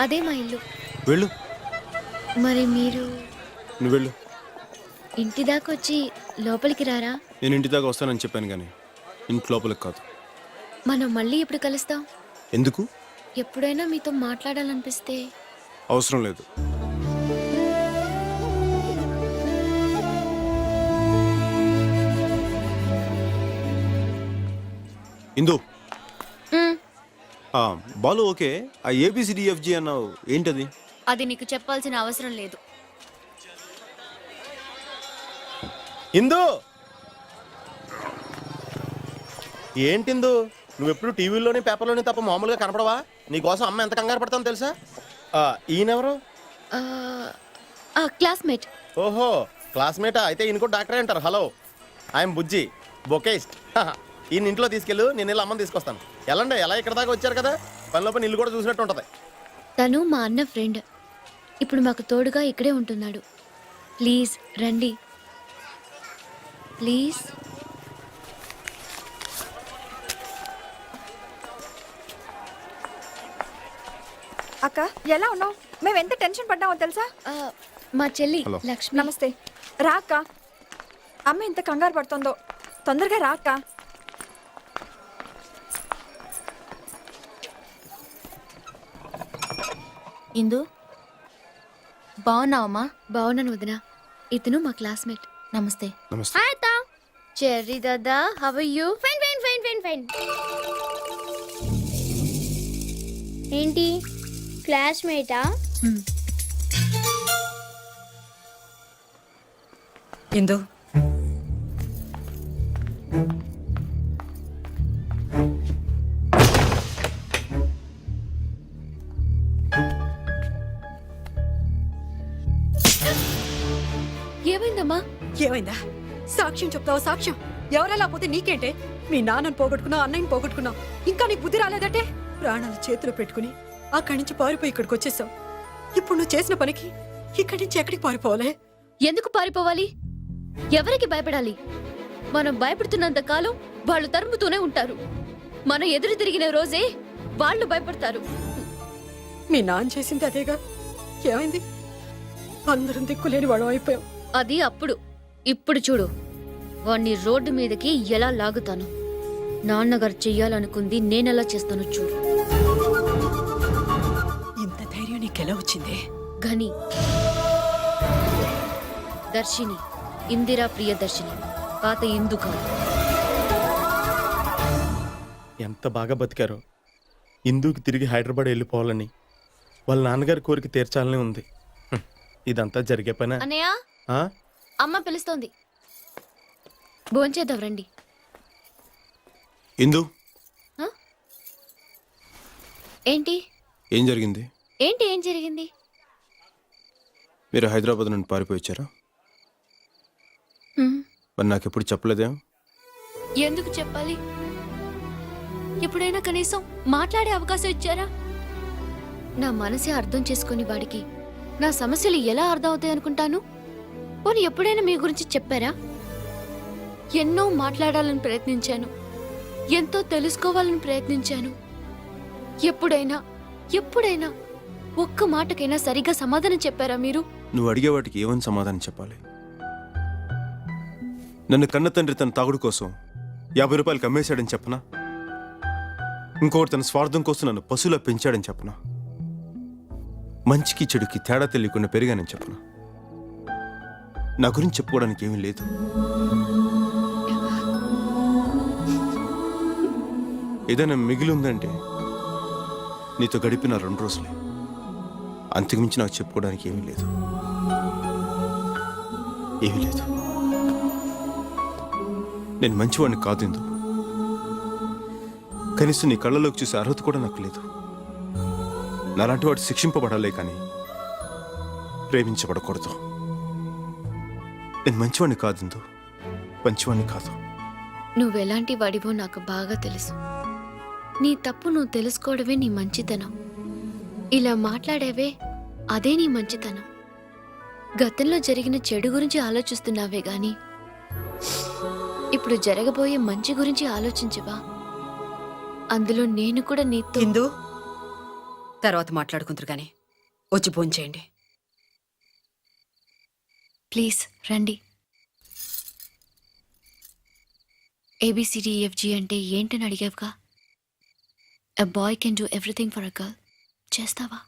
అదే మా ఇల్లు. వెళ్ళు. మరి మీరు నువ్వు వెళ్ళు. ఇంటి దాకా వచ్చి లోపలికి రారా? నేను ఇంటి దాకా వస్తానని చెప్పాను కానీ ఇంటి లోపలికి కాదు. మనం మళ్ళీ ఎప్పుడు కలుస్తాం? ఎందుకు? ఎప్పుడైనా మీతో మాట్లాడాలనిపిస్తే. అవసరం లేదు. ఇందు, బాలు ఓకే. ఆ ABCDFG అన్నావు, ఏంటది? అది నీకు చెప్పాల్సిన అవసరం లేదు. ఇందు, ఏంటిందు నువ్వెప్పుడు టీవీలోని పేపర్లోని తప్ప మామూలుగా కనపడవా? నీకోసం అమ్మ ఎంత కంగారు పడతానో తెలుసా? ఈయనెవరు? క్లాస్మేట్. ఓహో, క్లాస్మేటా? అయితే ఈయన కూడా డాక్టరే అంటారు. హలో, ఐఎమ్ బుజ్జి, బొకేస్ట్. ఈయన ఇంట్లో తీసుకెళ్ళు, నేను వెళ్ళి అమ్మని తీసుకొస్తాను. ఎలాండి, ఎలా ఇక్కడ దాకా వచ్చారు కదా, పనిలో పని ఇల్లు కూడా చూసినట్టు ఉంటుంది. తను మా అన్న ఫ్రెండ్. ఇప్పుడు మాకు తోడుగా ఇక్కడే ఉంటున్నాడు. ప్లీజ్ రండి, ప్లీజ్. అక్క ఎలా ఉన్నావు? మేము ఎంత టెన్షన్ పడ్డామో తెలుసా? మా చెల్లి హలో. లక్ష్మి. నమస్తే. రా అక్క, అమ్మ ఎంత కంగారు పడుతుందో. తొందరగా రా అక్క. ఇందు, బాగున్నావమ్మా? బాగున్నాను వదినా. ఇతను మా క్లాస్మేట్. నమస్తే. నమస్తే. హాయ్ అత్త. చెర్రీ దాదా, how are you? Fine fine fine fine fine. ఏంటి క్లాస్మేటా? ఇందు, ఏమైందమ్మా? ఏమైందా? సాక్ష్యం చెప్తావా? సాక్ష్యం ఎవరెలా పోతే నీకేంటే? మీ నాన్నని పోగొట్టుకున్నావు, అన్నయ్యని పోగొట్టుకున్నావు, ఇంకా నీకు బుద్ధి రాలేదంటే? ప్రాణాలు చేతిలో పెట్టుకుని అక్కడి నుంచి పారిపోయి ఇక్కడికి వచ్చేసావు. ఇప్పుడు నువ్వు చేసిన పనికి ఇక్కడి నుంచి ఎక్కడికి పారిపోవాలే? ఎందుకు పారిపోవాలి? ఎవరికి భయపడాలి? మనం భయపడుతున్నంత కాలం వాళ్ళు తరుముతూనే ఉంటారు. మనం ఎదురు తిరిగిన రోజే వాళ్ళు భయపడతారు. మీ నాన్న చేసింది అదేగా. ఏమైంది? అందరం దిక్కులేని వాడు అయిపోయాం. అది అప్పుడు. ఇప్పుడు చూడు, వాణ్ణి రోడ్డు మీదకి ఎలా లాగుతాను. నాన్నగారు చెయ్యాలనుకుంది నేనెలా చేస్తాను చూడు. ఇంత ధైర్యం నీకెలా వచ్చింది? ఘని, దర్శిని, ఇందిరా ప్రియదర్శిని, పాత ఇందు కాదు. ఎంత బాగా బతికారో. ఇందుకు తిరిగి హైదరాబాద్ వెళ్ళిపోవాలని, వాళ్ళ నాన్నగారి కోరిక తీర్చాలని ఉంది. ఇదంతా జరిగే పనే. అన్నయ్య, అమ్మ పిలుస్తోంది, భోంచేద్దాం రండి. ఇందు, ఏంటి ఏం జరిగింది? ఏంటి ఏం జరిగింది? మీరు హైదరాబాద్ నుండి పారిపోయి వచ్చారా? మరి నాకెప్పుడు చెప్పలేదేం? ఎందుకు చెప్పాలి? ఎప్పుడైనా కనీసం మాట్లాడే అవకాశం ఇచ్చారా? నా మనసే అర్థం చేసుకుని వాడికి నా సమస్యలు ఎలా అర్థం అవుతాయి అనుకుంటాను. పోనీ ఎప్పుడైనా మీ గురించి చెప్పారా? ఎన్నో మాట్లాడాలని ప్రయత్నించాను, ఎంతో తెలుసుకోవాలని ప్రయత్నించాను. ఎప్పుడైనా ఎప్పుడైనా ఒక్క మాటకైనా సరిగ్గా సమాధానం చెప్పారా మీరు? నువ్వు అడిగే వాటికి ఏమని సమాధానం చెప్పాలి? నన్ను కన్న తండ్రి తన తాగుడు కోసం 50 రూపాయలు అమ్మేశాడని చెప్పనా? ఇంకొకటి తన స్వార్థం కోసం నన్ను పశువులా పెంచాడని చెప్పనా? మంచికి చెడుకి తేడా తెలియకుండా పెరిగానని చెప్పనా? నా గురించి చెప్పుకోవడానికి ఏమీ లేదు. ఏదైనా మిగిలి ఉందంటే నీతో గడిపిన 2 రోజులే. అంతకుమించి నాకు చెప్పుకోవడానికి ఏమీ లేదు. ఏమీ లేదు. నేను మంచివాడిని కాదు ఇందు. కనీసం నీ కళ్ళలోకి చూసే అర్హత కూడా నాకు లేదు. నాలాంటి వాడు శిక్షింపబడాలే కానీ ప్రేమించబడకూడదు. నేను మంచివాడిని కాదు ఇందు, మంచివాడిని కాదు. నువ్వెలాంటి వాడివో నాకు బాగా తెలుసు. నీ తప్పు నువ్వు తెలుసుకోవడమే నీ మంచితనం. ఇలా మాట్లాడేవే అదే నీ మంచితనం. గతంలో జరిగిన చెడు గురించి ఆలోచిస్తున్నావే గాని ఇప్పుడు జరగబోయే మంచి గురించి ఆలోచించవా? అందులో నేను కూడా నీతో. ఇందు, తర్వాత మాట్లాడుకుందరు కానీ వచ్చి భోంచేయండి. ప్లీజ్ రండి. ABCDEFG అంటే ఏంటని అడిగావుగా. A boy can do everything for a girl. చేస్తావా?